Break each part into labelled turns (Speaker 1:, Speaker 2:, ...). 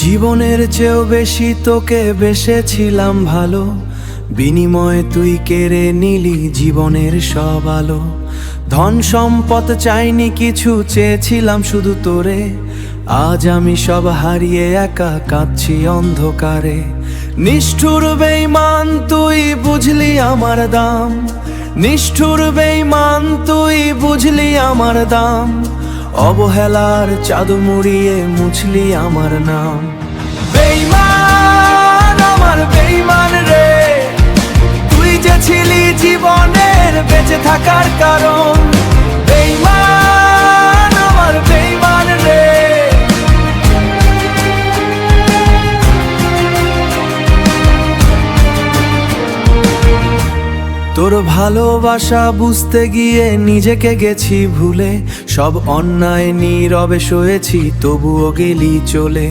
Speaker 1: জীবনের চেয়েও বেশি তোকে বেসেছিলাম ভালো, বিনিময়ে তুই কেড়ে নিলি জীবনের সব আলো। ধন সম্পদ চাইনি কিছু, চেয়েছিলাম শুধু তোরে। আজ আমি সব হারিয়ে একা কাঁদছি অন্ধকারে। নিষ্ঠুর বেঈমান তুই বুঝলি আমার দাম, নিষ্ঠুর বেঈমান তুই বুঝলি আমার দাম। অবহেলার চাদর মুড়িয়ে মুছলি আমার নাম। বেঈমান আমার বেঈমান রে, তুই যে ছিলি জীবনের বেঁচে থাকার কারণ। বেঈমান আমার বেঈমান রে। তোর ভালোবাসা বুঝতে গিয়ে নিজেকে গেছি ভুলে। সব অন্যায় নীরবে সয়েছি, তবুও গেলি চলে।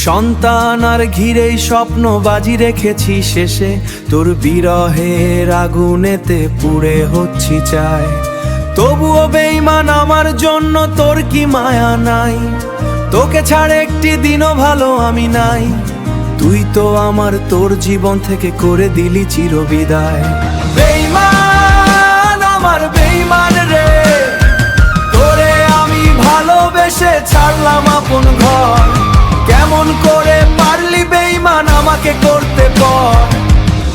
Speaker 1: সন্তান আর ঘিরেই স্বপ্ন বাজি রেখেছি শেষে, তোর বিরহের আগুনেতে পুড়ে হচ্ছি চাই। তবুও বেঈমান আমার জন্য তোর কি মায়া নাই? তোকে ছাড় একটি দিনও ভালো আমি নাই। তুই তো আমার, তোর জীবন থেকে করে দিলি চিরবিদায়। বেঈমান আমার বেঈমান রে, তোরে আমি ভালোবেসে ছাড়লাম আপন ঘর। কেমন করে পারলি বেঈমান আমাকে করতে পর?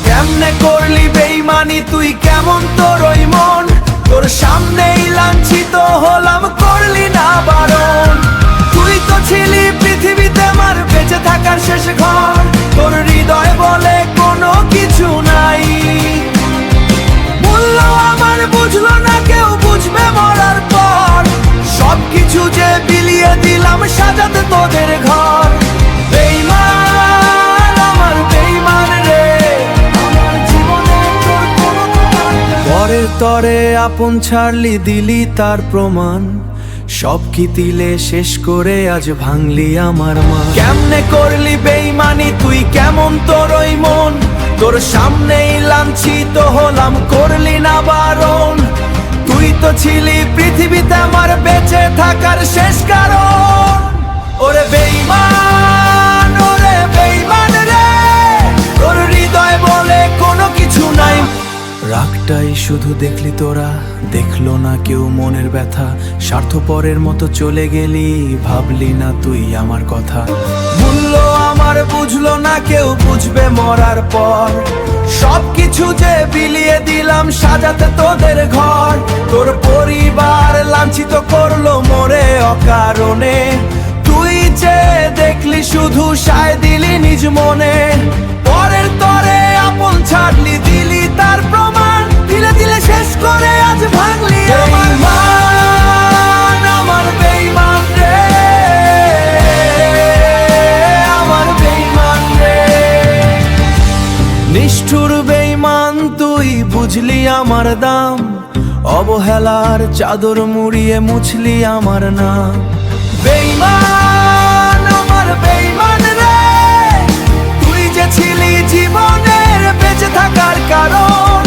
Speaker 1: কেমনে করলি বেঈমানি তুই, কেমন তোর ওই মন? তোর সামনেই লাঞ্ছিত হলাম, করলি না বারণ। তুই তো ছিলি পৃথিবীতে আমার বেঁচে থাকার শেষ ঘর। তোর হৃদয় বলে কোনো কিছু নাই, মূল্য আমার বুঝলো না কেউ, বুঝবে মরার পর। সবকিছু যে বিলিয়ে দিলাম সাজাতে তোদের ঘর। বেঈমান আমার বেঈমান রে, আমার জীবনে তোর কোনো পরের তরে আপন ছাড়লি, দিলি তার প্রমাণ। সব কি তিলে শেষ করে আজ ভাঙলি আমার মা। কেমনে করলি বেঈমানি তুই, কেমন তোর ওই মন? তোর সামনেই লাঞ্ছিত হলাম, করলি না বারণ। তুই তো ছিলি পৃথিবীতে আমার বেঁচে থাকার শেষ কারণ। ওরে বেঈমান, ওরে বেঈমান রে, তোর হৃদয় বলে কোনো কিছু নাই। রাগটাই শুধু দেখলি তোরা, দেখলো না কেউ মনের ব্যথা। স্বার্থপরের মতো চলে গেলি, ভাবলি না তুই আমার কথা। মূল্য আমার বুঝলো না কেউ, বুঝবে মরার পর। সবকিছু যে বিলিয়ে দিলাম সাজাতে তোদের ঘর। তোর পরিবার লাঞ্ছিত করলো মোরে অকারণে। তুই যে দেখলি শুধু সায় দিলি নিজ মনে। পরের তরে আপন ছাড়লি, দিলি তার প্রমাণ। দিলে দিলে শেষ করে আজ ভাঙলি আমার মান। আমার বেঈমান রে, আমার বেঈমান রে। নিষ্ঠুর বেঈমান তুই বুঝলি আমার দাম। অবহেলার চাদর মুড়িয়ে মুছলি আমার নাম। বেঈমান আমার বেঈমান রে, তুই যে ছিলি জীবনের বেঁচে থাকার কারণ।